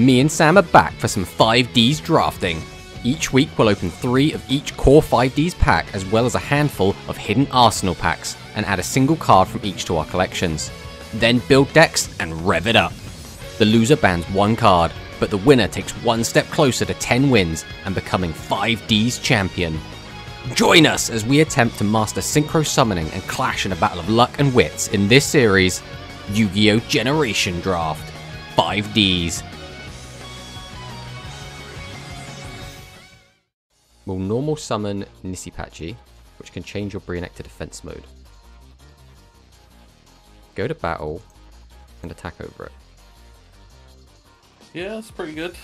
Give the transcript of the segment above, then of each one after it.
Me and Sam are back for some 5Ds drafting. Each week we'll open 3 of each core 5Ds pack as well as a handful of hidden arsenal packs and add a single card from each to our collections. Then build decks and rev it up. The loser bans 1 card, but the winner takes 1 step closer to 10 wins and becoming 5Ds champion. Join us as we attempt to master synchro summoning and clash in a battle of luck and wits in this series, Yu-Gi-Oh! Generation Draft 5Ds. We'll normal summon Nissipachi, which can change your Brionek to defense mode. Go to battle and attack over it. Yeah, that's pretty good.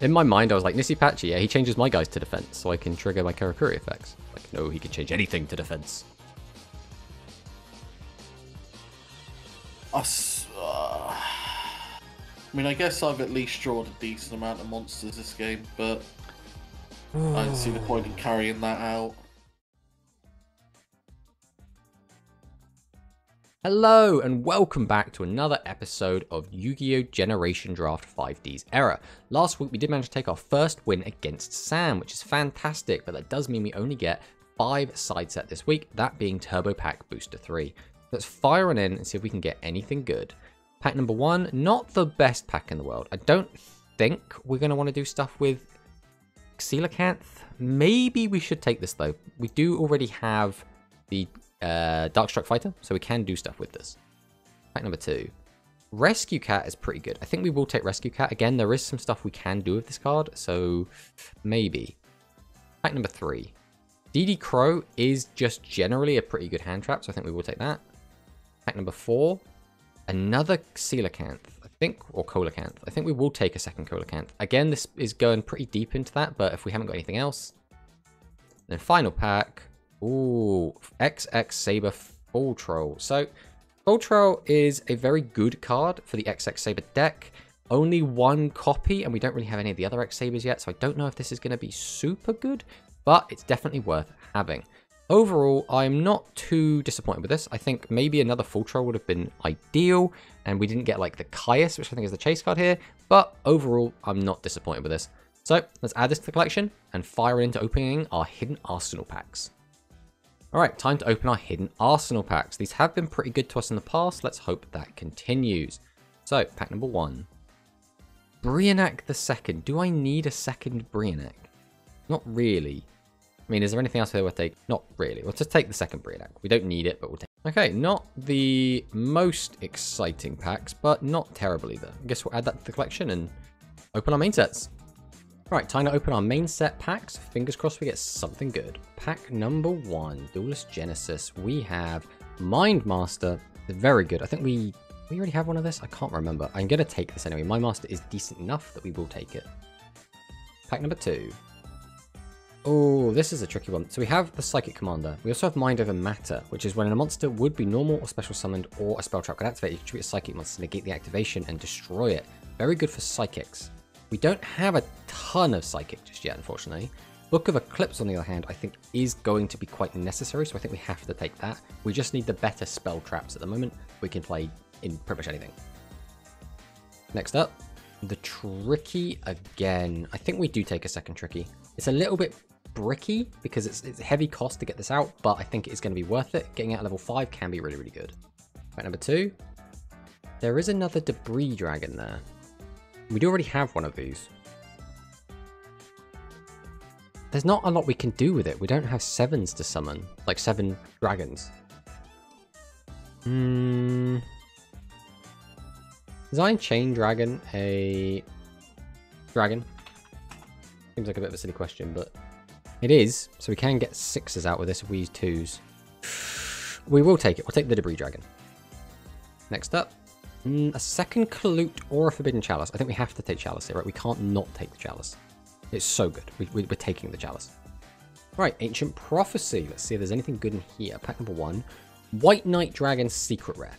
In my mind, I was like, Nissipachi, yeah, he changes my guys to defense, so I can trigger my Karakuri effects. Like, no, he can change anything to defense. I mean, I guess I've at least drawn a decent amount of monsters this game, but I don't see the point in carrying that out. Hello and welcome back to another episode of Yu-Gi-Oh! Generation Draft 5Ds Era. Last week we did manage to take our first win against Sam, which is fantastic, but that does mean we only get 5 side set this week, that being Turbo Pack Booster 3. Let's fire on in and see if we can get anything good. Pack number 1, not the best pack in the world. I don't think we're going to want to do stuff with Coelacanth. Maybe we should take this though. We do already have the Darkstruck Fighter, so we can do stuff with this. Pack number 2. Rescue Cat is pretty good. I think we will take Rescue Cat. Again, there is some stuff we can do with this card, so maybe. Pack number 3. DD Crow is just generally a pretty good hand trap, so I think we will take that. Pack number 4. Another Coelacanth, I think, or Coelacanth. I think we will take a second Coelacanth. Again, this is going pretty deep into that, but if we haven't got anything else. Then final pack. Ooh, XX Saber Full Troll. So, Full Troll is a very good card for the XX Saber deck. Only 1 copy, and we don't really have any of the other X Sabers yet, so I don't know if this is going to be super good, but it's definitely worth having. Overall, I'm not too disappointed with this. I think maybe another Full Troll would have been ideal, and we didn't get like the Caius, which I think is the chase card here, but overall, I'm not disappointed with this. So, let's add this to the collection and fire it into opening our hidden arsenal packs. Alright, time to open our hidden arsenal packs. These have been pretty good to us in the past. Let's hope that continues. So, pack number 1. Brionek the second. Do I need a second Brionek? Not really. I mean, is there anything else here we'll take? Not really. We'll just take the second Brionek. We don't need it, but we'll take it. Okay, not the most exciting packs, but not terrible either. I guess we'll add that to the collection and open our main sets. Alright, time to open our main set packs. Fingers crossed we get something good. Pack number 1, Duelist Genesis. We have Mind Master. Very good. I think we already have one of this. I can't remember. I'm going to take this anyway. Mind Master is decent enough that we will take it. Pack number 2. Oh, this is a tricky one. So we have the Psychic Commander. We also have Mind Over Matter, which is when a monster would be normal or special summoned or a spell trap could activate, you can treat a Psychic monster to negate the activation and destroy it. Very good for Psychics. We don't have a ton of Psychic just yet, unfortunately. Book of Eclipse, on the other hand, I think is going to be quite necessary, so I think we have to take that. We just need the better spell traps at the moment. We can play in pretty much anything. Next up, the Tricky again. I think we do take a second Tricky. It's a little bit bricky because it's heavy cost to get this out, but I think it is going to be worth it. Getting out level 5 can be really, really good. Pack number 2. There is another Debris Dragon there. We do already have one of these. There's not a lot we can do with it. We don't have 7s to summon, like 7 dragons. Design Chain Dragon a dragon? Seems like a bit of a silly question, but it is. So we can get 6s out with this if we use 2s. We will take it. We'll take the Debris Dragon. Next up. A second Kalute or a Forbidden Chalice. I think we have to take Chalice here, right? We can't not take the Chalice. It's so good. We're taking the Chalice. Right, Ancient Prophecy. Let's see if there's anything good in here. Pack number 1. White Knight Dragon Secret Rare.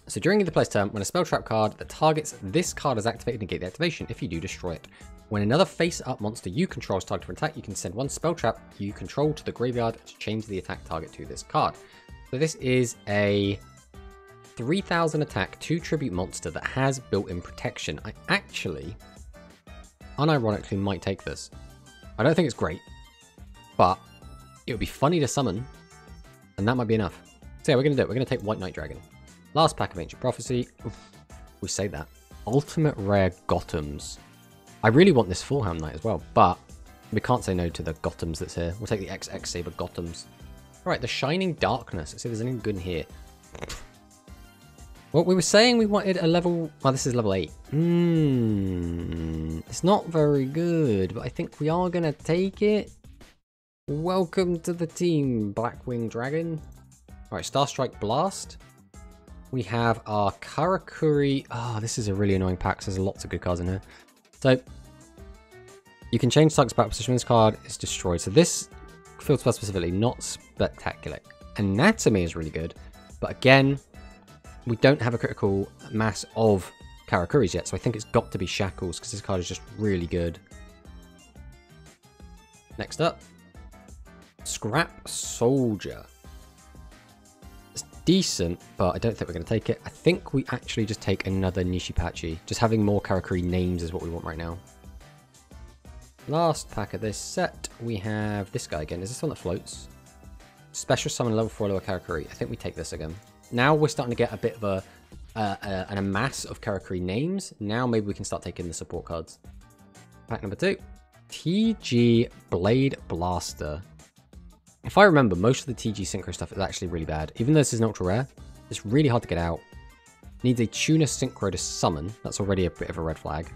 So during the player's turn, when a spell trap card that targets this card is activated, negate the activation. If you do, destroy it. When another face-up monster you control is targeted for attack, you can send 1 spell trap you control to the graveyard to change the attack target to this card. So this is a 3000 attack, 2 tribute monster that has built-in protection. I actually, unironically, might take this. I don't think it's great, but it would be funny to summon, and that might be enough. So yeah, we're going to do it. We're going to take White Knight Dragon. Last pack of Ancient Prophecy. Oof, we say that. Ultimate Rare Gothams. I really want this Fullhound Knight as well, but we can't say no to the Gothams that's here. We'll take the XX Saber Gothams. Alright, the Shining Darkness. Let's see if there's anything good in here. Well, we were saying we wanted a level... Well, this is level 8. It's not very good, but I think we are going to take it. Welcome to the team, Blackwing Dragon. Alright, Starstrike Blast. We have our Karakuri. Oh, this is a really annoying pack. So there's lots of good cards in here. So, you can change target's battle position when this card is destroyed. So this field spell specifically, not spectacular. Anatomy is really good. But again, we don't have a critical mass of Karakuris yet. So I think it's got to be Shackles because this card is just really good. Next up, Scrap Soldier. Decent, but I don't think we're going to take it. I think we actually just take another Nishipachi. Just having more Karakuri names is what we want right now. Last pack of this set, we have this guy again. Is this one that floats? Special summon level 4 lower Karakuri. I think we take this again. Now we're starting to get a bit of an amass of Karakuri names. Now maybe we can start taking the support cards. Pack number 2. TG Blade Blaster. If I remember, most of the TG Synchro stuff is actually really bad. Even though this is an ultra rare, it's really hard to get out. Needs a Tuner Synchro to summon. That's already a bit of a red flag.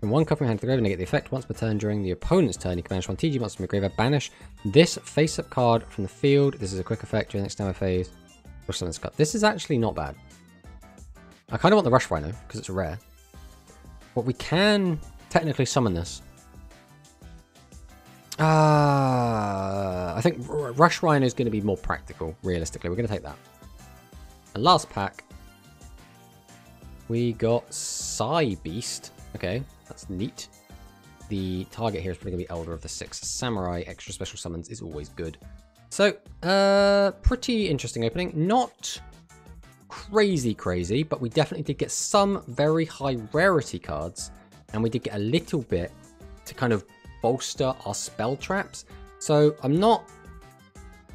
From one card from hand to the grave, negate the effect once per turn during the opponent's turn. You can banish one TG monster from your graveyard. Banish this face-up card from the field. This is a quick effect during the next demo phase. Rush summon this card. This is actually not bad. I kind of want the Rush Rhino because it's a rare. But we can technically summon this. I think Rush Rhino is going to be more practical, realistically. We're going to take that. And last pack, we got Psy Beast. Okay, that's neat. The target here is probably going to be Elder of the Six Samurai. Extra special summons is always good. So, pretty interesting opening. Not crazy, but we definitely did get some very high rarity cards. And we did get a little bit to kind of bolster our spell traps. So I'm not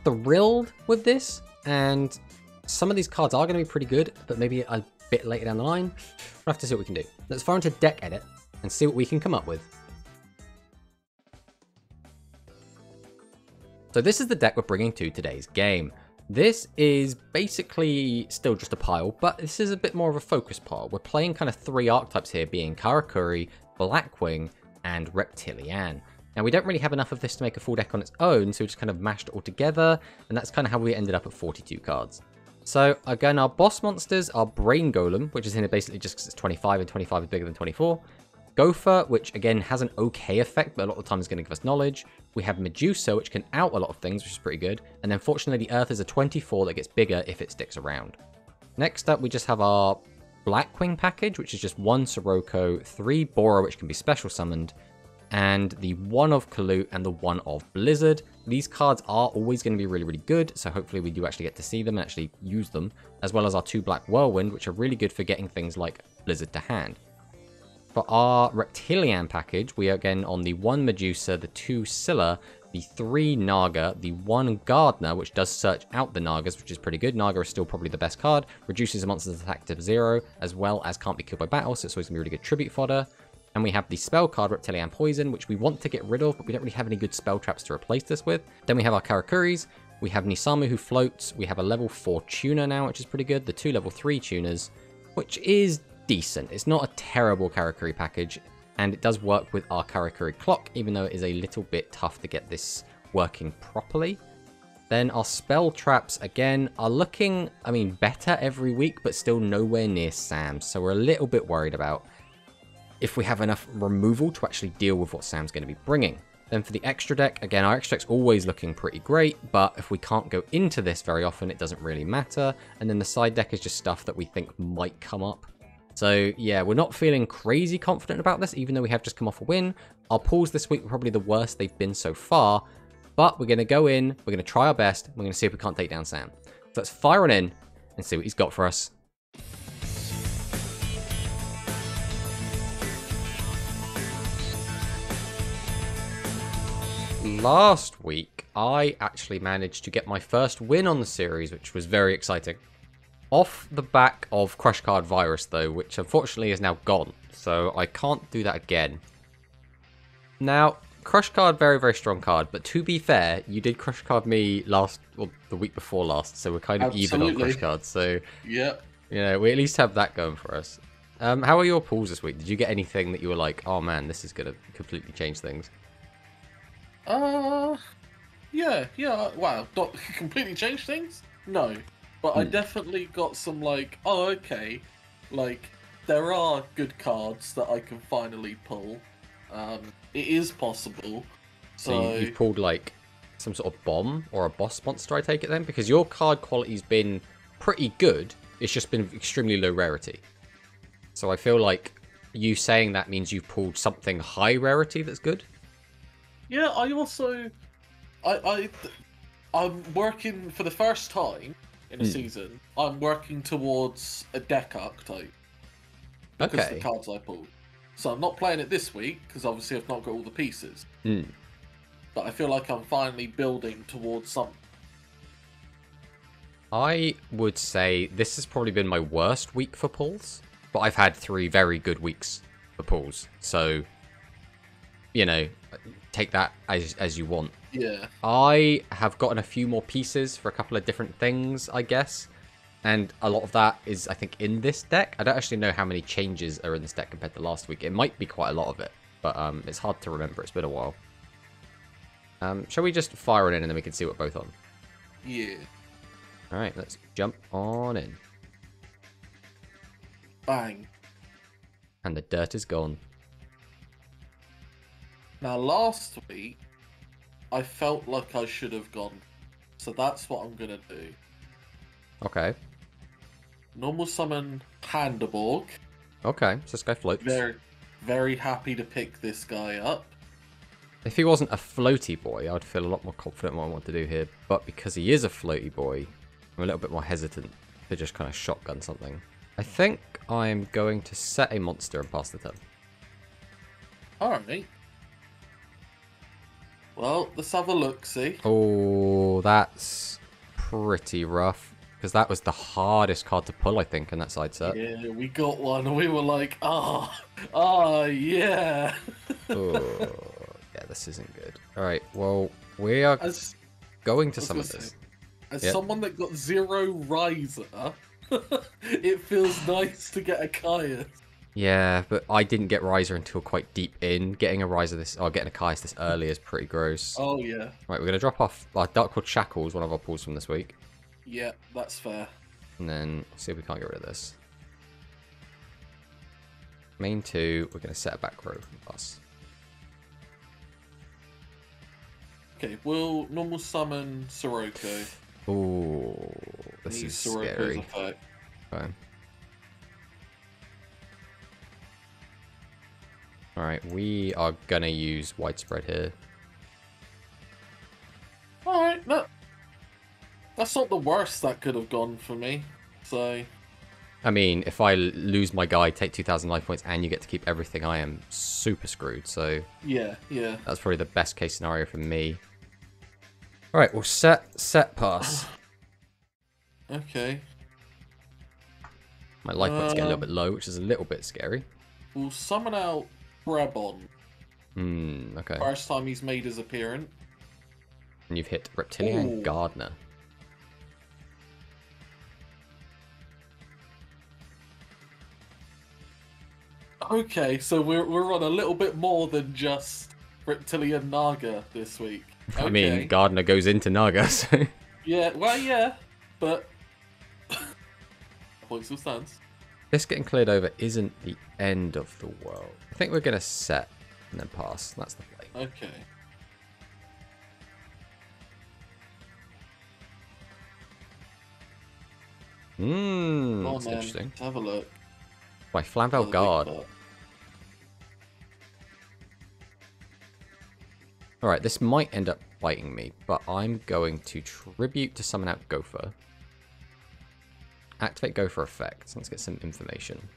thrilled with this, and some of these cards are going to be pretty good, but maybe a bit later down the line. We'll have to see what we can do. Let's fire into deck edit and see what we can come up with. So this is the deck we're bringing to today's game. This is basically still just a pile, but this is a bit more of a focus pile. We're playing kind of 3 archetypes here, being Karakuri, Blackwing, and Reptilian. Now, we don't really have enough of this to make a full deck on its own, so we just kind of mashed it all together, and that's kind of how we ended up at 42 cards. So, again, our boss monsters are Brain Golem, which is in it basically just because it's 25, and 25 is bigger than 24. Gopher, which, again, has an okay effect, but a lot of the time is going to give us knowledge. We have Medusa, which can out a lot of things, which is pretty good. And then, fortunately, the Earth is a 24 that gets bigger if it sticks around. Next up, we just have our Blackwing package, which is just 1 Sirocco, 3 Bora, which can be special summoned, and the 1 of Kalut and the 1 of Blizzard. These cards are always going to be really, really good, so hopefully we do actually get to see them and actually use them, as well as our 2 Black Whirlwind, which are really good for getting things like Blizzard to hand. For our Reptilian package, we are again on the 1 Medusa, the 2 Scylla, the 3 Naga, the 1 Gardener, which does search out the Nagas, which is pretty good. Naga is still probably the best card. Reduces a monster's attack to 0, as well as can't be killed by battle, so it's always going to be really good tribute fodder. And we have the spell card, Reptilian Poison, which we want to get rid of, but we don't really have any good spell traps to replace this with. Then we have our Karakuris. We have Nisamu, who floats. We have a level 4 tuner now, which is pretty good. The 2 level 3 tuners, which is decent. It's not a terrible Karakuri package, and it does work with our Karakuri clock, even though it is a little bit tough to get this working properly. Then our spell traps, again, are looking, I mean, better every week, but still nowhere near Sam's. So we're a little bit worried about if we have enough removal to actually deal with what Sam's going to be bringing. Then for the extra deck, again, our extra deck's always looking pretty great, but if we can't go into this very often, it doesn't really matter. And then the side deck is just stuff that we think might come up. So yeah, we're not feeling crazy confident about this, even though we have just come off a win. Our pulls this week were probably the worst they've been so far, but we're going to go in, we're going to try our best, and we're going to see if we can't take down Sam. let's fire on in and see what he's got for us. Last week, I actually managed to get my first win on the series, which was very exciting. Off the back of Crush Card Virus, though, which unfortunately is now gone, so I can't do that again. Now, Crush Card, very, very strong card, but to be fair, you did Crush Card me the week before last, so we're kind of even on Crush Cards, so yeah, you know, we at least have that going for us. How are your pulls this week? Did you get anything that you were like, oh man, this is going to completely change things? Yeah, wow, not completely changed things? No, but I definitely got some, like, oh, okay, like, there are good cards that I can finally pull. It is possible. So you've pulled, like, some sort of bomb or a boss monster, I take it then? Because your card quality's been pretty good, it's just been extremely low rarity. So I feel like you saying that means you've pulled something high rarity that's good? Yeah, I also... I'm working, for the first time in a season, I'm working towards a deck archetype. Because of the cards I pulled. So I'm not playing it this week, because obviously I've not got all the pieces. But I feel like I'm finally building towards something. I would say this has probably been my worst week for pulls. But I've had 3 very good weeks for pulls. So, you know, take that as you want. Yeah. I have gotten a few more pieces for a couple of different things, I guess. And a lot of that is, I think, in this deck. I don't actually know how many changes are in this deck compared to last week. It might be quite a lot of it, but it's hard to remember. It's been a while. Shall we just fire it in and then we can see what both on? Yeah. Alright, let's jump on in. Bang. And the dirt is gone. Now, last week, I felt like I should have gone. So that's what I'm going to do. Okay. Normal summon Pandaborg. Okay, so this guy floats. Very, very happy to pick this guy up. If he wasn't a floaty boy, I would feel a lot more confident in what I want to do here. But because he is a floaty boy, I'm a little bit more hesitant to just kind of shotgun something. I think I'm going to set a monster and pass the turn. Alright. Well, let's have a look-see. Oh, that's pretty rough. Because that was the hardest card to pull, I think, in that side set. Yeah, we got one and we were like, yeah. Oh, yeah, this isn't good. Alright, well, we are going to summon this. As someone that got 0 Riser, it feels nice to get a Caius. Yeah, but I didn't get Riser until quite deep in. Getting a Riser getting a Caius this early is pretty gross. Oh, yeah. Right, we're going to drop off Darkwood Shackles, one of our pulls from this week. Yeah, that's fair. And then see if we can't get rid of this. Main 2, we're going to set a back row from us. Okay, we'll normal summon Sirocco. Ooh, this is scary. Effect. Okay. Alright, we are gonna use widespread here. Alright, no. That's not the worst that could have gone for me, so... I mean, if I lose my guy, take 2,000 life points, and you get to keep everything, I am super screwed, so... Yeah. That's probably the best case scenario for me. Alright, we'll set pass. Okay. My life points get a little bit low, which is a little bit scary. We'll summon out Brebon. Okay. First time he's made his appearance. And you've hit Reptilian Gardener. Okay, so we're on a little bit more than just Reptilian Naga this week. Okay. I mean, Gardener goes into Naga, so... Yeah, well, yeah, but... Point still stands. This getting cleared over isn't the end of the world. I think we're going to set and then pass. That's the play. Okay. That's interesting. Let's have a look. By Flamvel Guard. Alright, this might end up biting me, but I'm going to tribute to summon out Gopher. Activate Gopher effect. Let's get some information.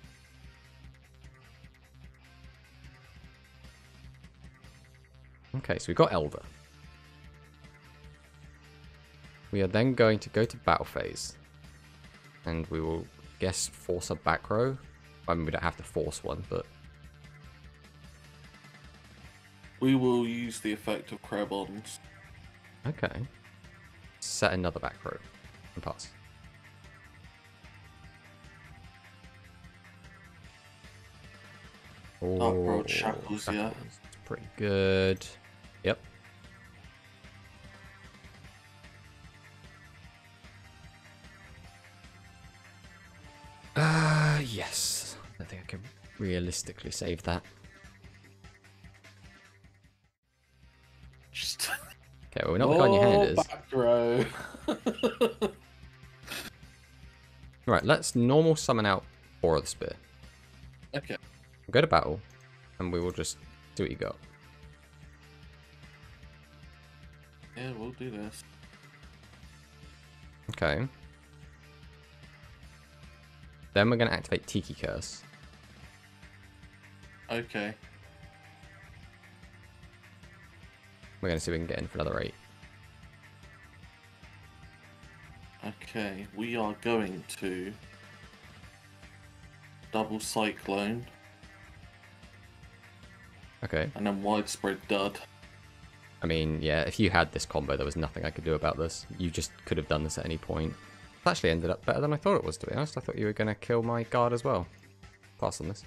Okay, so we've got Elder. We are then going to go to battle phase. And we will, guess, force a back row. I mean, we don't have to force one, but... We will use the effect of Crabons. Okay. Set another back row. And pass. Oh, shackles, yeah. It's pretty good. Yep. Yes. I don't think I can realistically save that. Just... Okay, well, we're not forgotten your hand is. Back row. Right, let's normal summon out Aura of the Spear. Okay. Go to battle, and we will just do what you got. Yeah, we'll do this. Okay. Then we're going to activate Tiki Curse. Okay. We're going to see if we can get in for another 8. Okay, we are going to double Cyclone. Okay. And then Widespread Dud. I mean, yeah, if you had this combo, there was nothing I could do about this. You just could have done this at any point. It actually ended up better than I thought it was, to be honest. I thought you were going to kill my guard as well. Pass on this.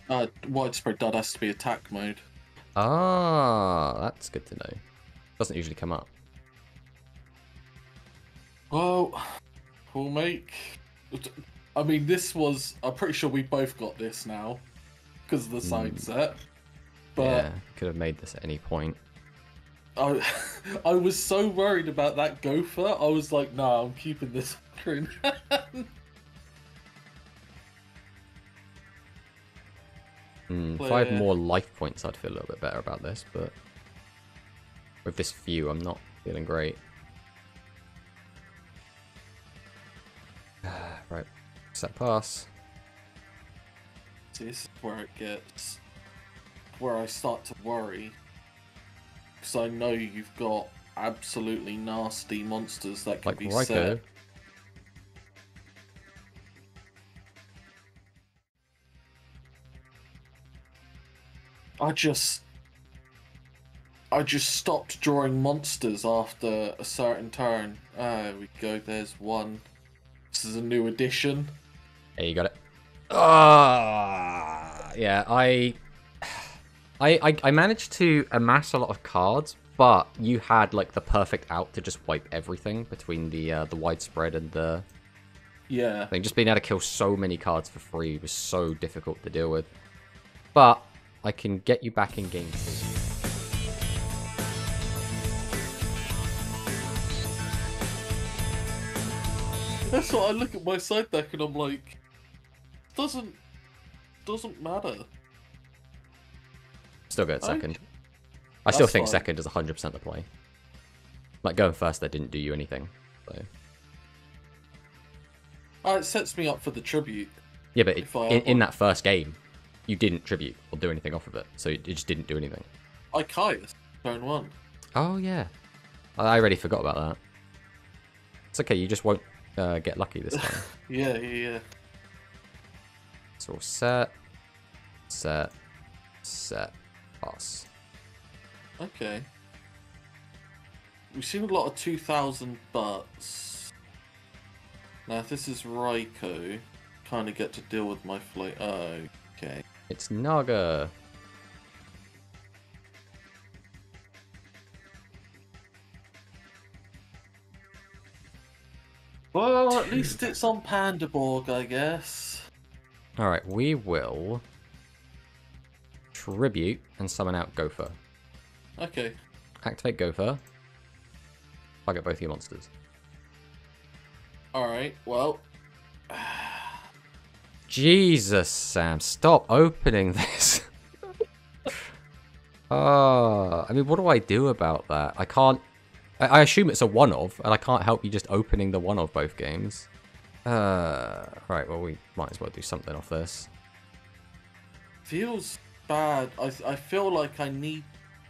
Widespread Dud has to be attack mode. Ah, that's good to know. Doesn't usually come up. Well, we'll make... I mean, this was... I'm pretty sure we both got this now. Because of the side set. But yeah, could have made this at any point. I was so worried about that Gopher. I was like, nah, I'm keeping this in hand. 5 more life points, I'd feel a little bit better about this, but with this few, I'm not feeling great. Right, set pass. See, this is where it gets... where I start to worry. Because I know you've got absolutely nasty monsters that can Like be Raikou. set. I just stopped drawing monsters after a certain turn. There we go, there's one. This is a new addition. There you got it. Ah, yeah, I managed to amass a lot of cards, but you had like the perfect out to just wipe everything between the widespread and the... Yeah. I think just being able to kill so many cards for free was so difficult to deal with. But I can get you back in game 2. That's what I look at my side deck and I'm like, doesn't matter. Still go at second. I still think fine. second is 100% the play. Like going first, that didn't do you anything. So. It sets me up for the tribute. Yeah, but in that first game, you didn't tribute or do anything off of it, so it just didn't do anything. I Caius, turn 1. Oh yeah, I already forgot about that. It's okay, you just won't get lucky this time. Yeah. It's all set, pass. Okay. We've seen a lot of 2000 butts. Now, if this is Raikou, kind of get to deal with my flight. Oh, okay. It's Naga. Well, at least it's on Pandaborg, I guess. Alright, we will tribute and summon out Gopher. Okay. Activate Gopher. Target both your monsters. Alright, well. Jesus, Sam, stop opening this. I mean, what do I do about that? I can't... I assume it's a one-of, and I can't help you just opening the one of both games. Right, well, we might as well do something off this. Feels bad. I feel like I need...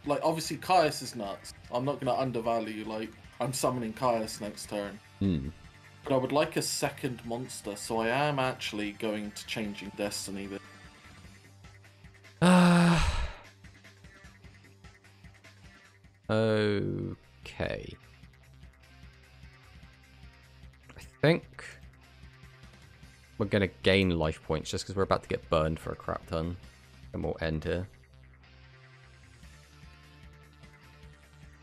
Like, obviously, Caius is nuts. I'm not going to undervalue, like, I'm summoning Caius next turn. But I would like a second monster, so I am actually going to Changing Destiny. Okay. I think we're going to gain life points just because we're about to get burned for a crap ton. And we'll end here.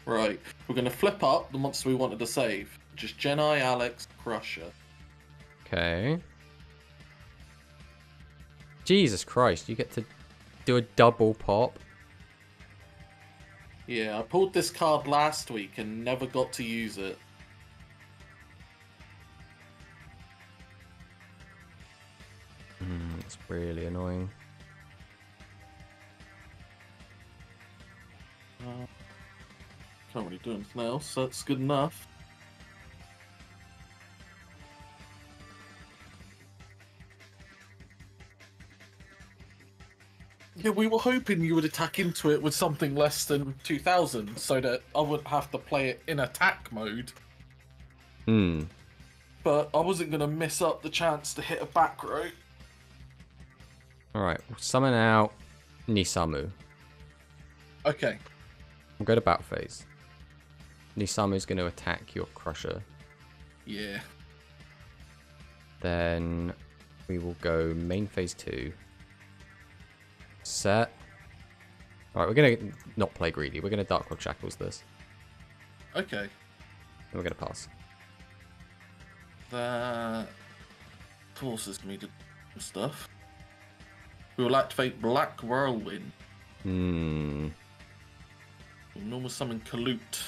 Right. We're going to flip up the monster we wanted to save. Just Jedi, Alex, Crusher. Okay. Jesus Christ, you get to do a double pop. Yeah, I pulled this card last week and never got to use it. It's really annoying. Can't really do anything else, so that's good enough. Yeah, we were hoping you would attack into it with something less than 2000, so that I wouldn't have to play it in attack mode. But I wasn't going to miss up the chance to hit a back row. Alright, we'll summon out Nisamu. Okay. We'll go to battle phase. Nisamu's going to attack your Crusher. Yeah. Then we will go main phase 2. Set. Alright, we're going to not play greedy. We're going to Dark Rod Shackles this. Okay. And we're going to pass. That forces me to do stuff. We will activate Black Whirlwind. We'll normal summon Kalute.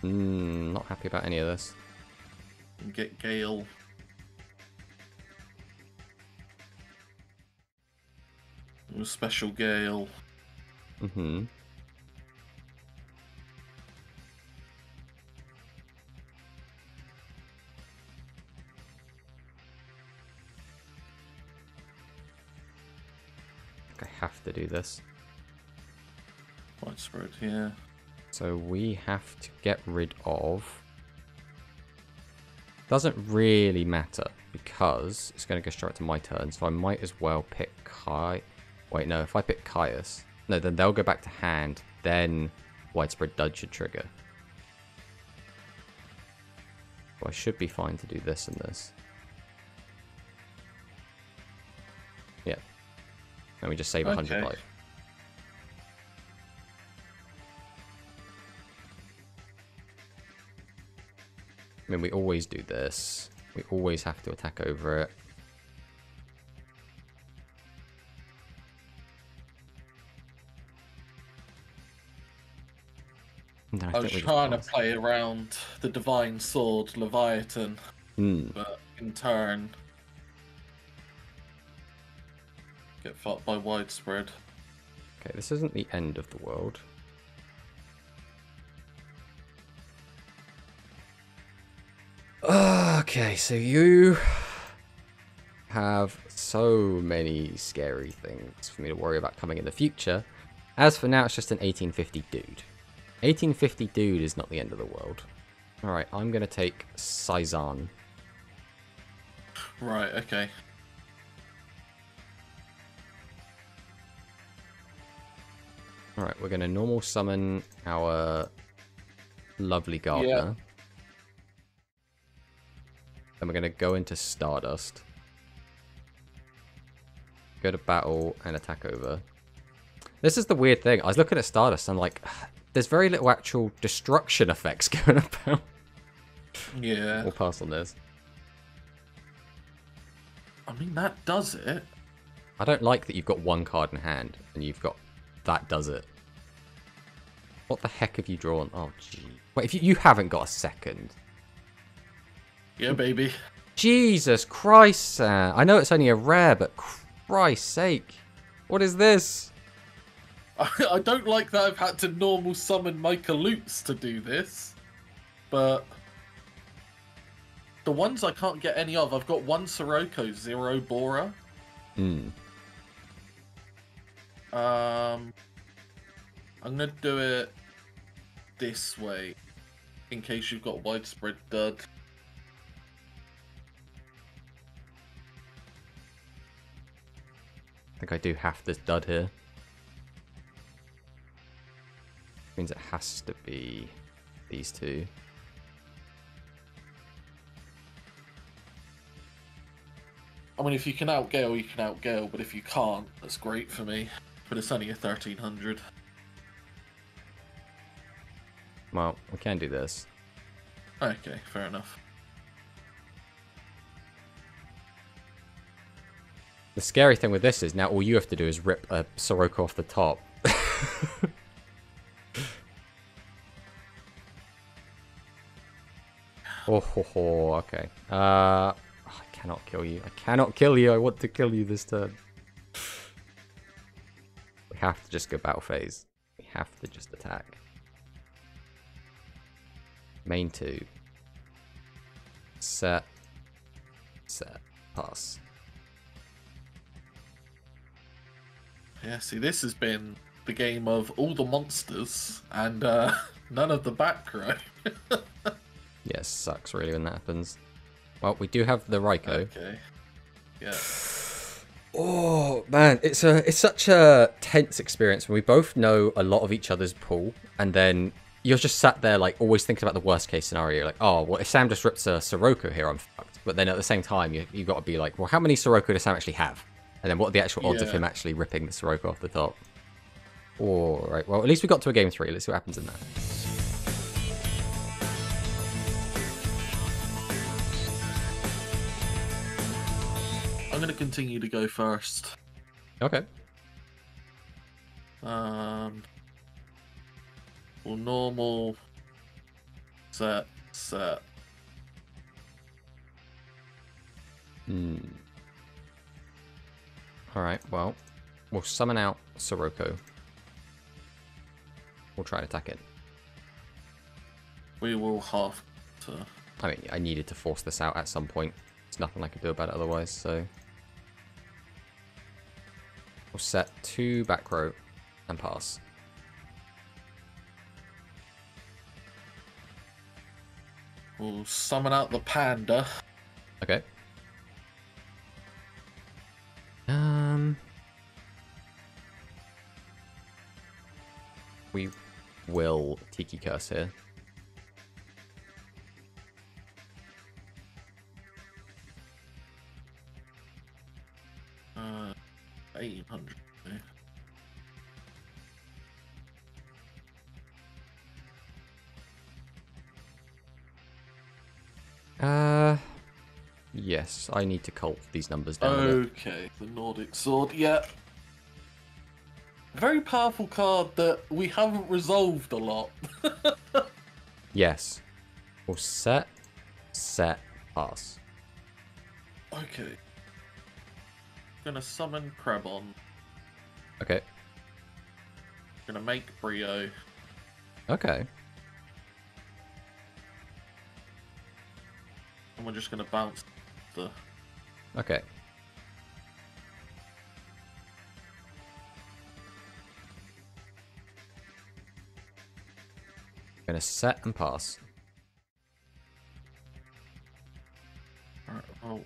Not happy about any of this. And get Gale. And a special Gale. I have to do this. Widespread, yeah. So we have to get rid of... Doesn't really matter because it's going to go straight to my turn. So I might as well pick Kai. Wait, no, if I pick Caius... No, then they'll go back to hand. Then Widespread Dud should trigger. So I should be fine to do this and this. Yeah. And we just save 100 life. I mean, we always do this. We always have to attack over it. I was trying to play around the Divine Sword, Leviathan, but in turn get fucked by Widespread. Okay, this isn't the end of the world. Okay, so you have so many scary things for me to worry about coming in the future. As for now, it's just an 1850 dude. 1850 dude is not the end of the world. Alright, I'm going to take Saizan. Right, okay. Alright, we're going to normal summon our lovely gardener. Yeah. Then we're going to go into Stardust. Go to battle and attack over. This is the weird thing. I was looking at Stardust and I'm like, there's very little actual destruction effects going about. Yeah. We'll pass on this. I mean, that does it. I don't like that you've got one card in hand and you've got that does it. What the heck have you drawn? Oh, gee. Wait, if you haven't got a second. Yeah, baby. Jesus Christ, Sam. I know it's only a rare, but Christ's sake. What is this? I don't like that I've had to normal summon my Kalutes to do this, but The ones I can't get any of, I've got 1 Sirocco, 0 Bora. Hmm. I'm gonna do it this way, in case you've got widespread dud. I think I do have this dud here. Means it has to be these two. I mean, if you can out-Gale, you can out-Gale, but if you can't, that's great for me. But it's only a 1300. Well, we can do this. Okay, fair enough. The scary thing with this is now all you have to do is rip a Sirocco off the top. Oh, okay. I cannot kill you. I cannot kill you. I want to kill you this turn. We have to just go battle phase. We have to just attack. Main 2. Set. Pass. Yeah, see, this has been the game of all the monsters and none of the back row. Yes, sucks really when that happens. Well, we do have the Raikou. Okay. Yeah. Oh man, it's such a tense experience when we both know a lot of each other's pool, and then you're just sat there like always thinking about the worst case scenario. You're like, oh, well, if Sam just rips a Sirocco here, I'm fucked. But then at the same time, you got to be like, well, how many Sirocco does Sam actually have? And then what are the actual odds of him actually ripping the Sirocco off the top? All right, well, at least we got to a game 3. Let's see what happens in that. I'm going to continue to go first. Okay. Well, normal, set. Alright, well, we'll summon out Sirocco. We'll try and attack it. We will have to... I mean, I needed to force this out at some point. There's nothing I could do about it otherwise, so... We'll set 2 back row and pass. We'll summon out the panda. Okay. We will Tiki Curse here. Uh, 800. Yes, I need to cult these numbers down a bit. Okay, the Nordic Sword, yeah. Very powerful card that we haven't resolved a lot. Yes. We'll set, pass. Okay. Gonna summon Crabon. Okay. Gonna make Brio. Okay. And we're just gonna bounce the... Okay. Gonna set and pass. Alright, well,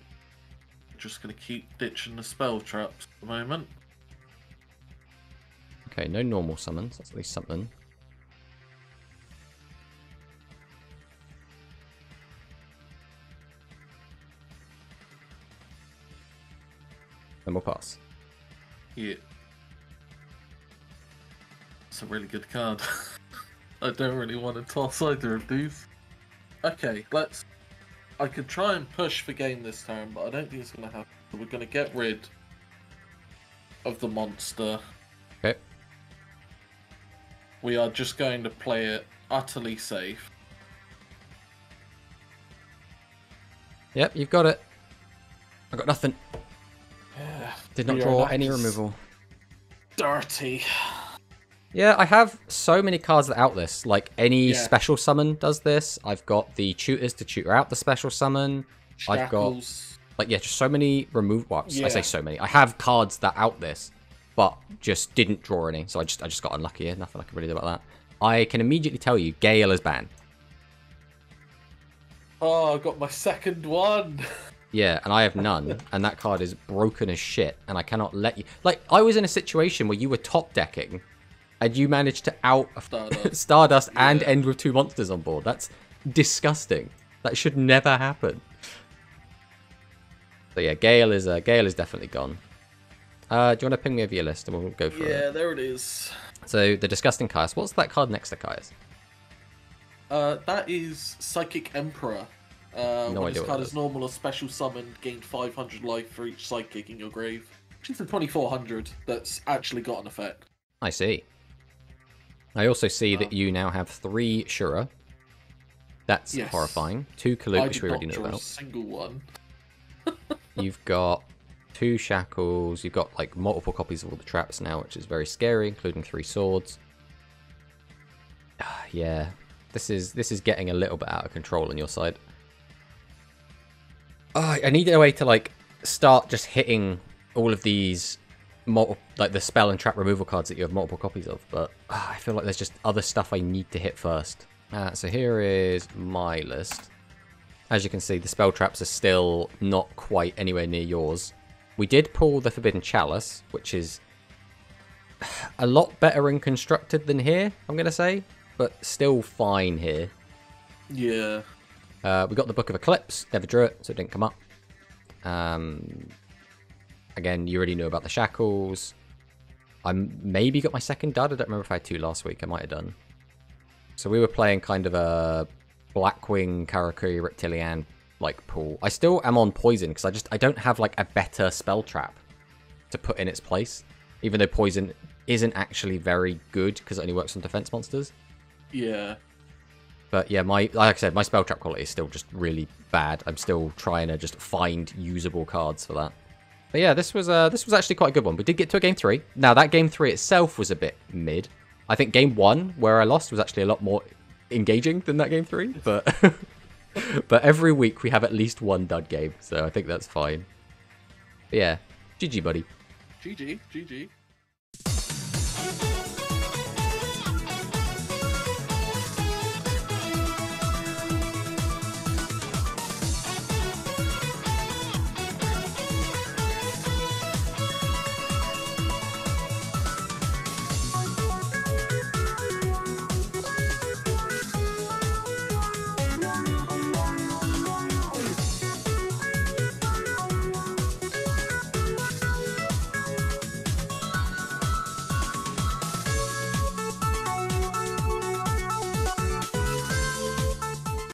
just gonna keep ditching the spell traps at the moment. Okay, no normal summons. That's at least something. Then we'll pass. Yeah. It's a really good card. I don't really want to toss either of these. Okay, let's... I could try and push for game this turn, but I don't think it's going to happen. We're going to get rid of the monster. Okay. We are just going to play it utterly safe. Yep, you've got it. I got nothing. Yeah, Did not draw any removal. Dirty. Yeah, I have so many cards that out this. Like, any special summon does this. I've got the tutors to tutor out the special summon. Shackles. I've got, like, yeah, just so many remove... Well, I say so many. I have cards that out this, but just didn't draw any. So I just got unlucky here. Nothing I can really do about that. I can immediately tell you, Gale is banned. Oh, I got my second one. Yeah, and I have none, and that card is broken as shit, and I cannot let you... Like, I was in a situation where you were top decking, and you managed to out Stardust and end with 2 monsters on board. That's disgusting. That should never happen. So yeah, Gale is definitely gone. Do you want to ping me over your list, and we'll go for it? Yeah, there it is. So, the Disgusting Caius. What's that card next to Caius? That is Psychic Emperor. No when idea this what card that is is. normal or special summoned, gained 500 life for each Psychic in your grave. Which is the 2400 that's actually got an effect. I see. I also see that you now have 3 Shura. That's horrifying. 2 Kalute, which we already knew about. A single one. You've got 2 Shackles. You've got like multiple copies of all the traps now, which is very scary, including 3 swords. Yeah, this is getting a little bit out of control on your side. I need a way to like start just hitting all of these like the spell and trap removal cards that you have multiple copies of, but I feel like there's just other stuff I need to hit first. So here is my list. As you can see, the spell traps are still not quite anywhere near yours. We did pull the Forbidden Chalice, which is a lot better and constructed than here, I'm going to say, but still fine here. Yeah. We got the Book of Eclipse, never drew it, so it didn't come up. Again, you already knew about the Shackles. I maybe got my second dud. I don't remember if I had 2 last week. I might have done. So we were playing kind of a Blackwing, Karakuri, Reptilian like pool. I still am on Poison because I don't have like a better spell trap to put in its place. Even though Poison isn't actually very good because it only works on defense monsters. Yeah. But yeah, like I said, my spell trap quality is still just really bad. I'm still trying to just find usable cards for that. But yeah, this was actually quite a good one. We did get to a game 3. Now that game 3 itself was a bit mid. I think game 1, where I lost, was actually a lot more engaging than that game 3. But but every week we have at least 1 dud game, so I think that's fine. But yeah, GG buddy. GG.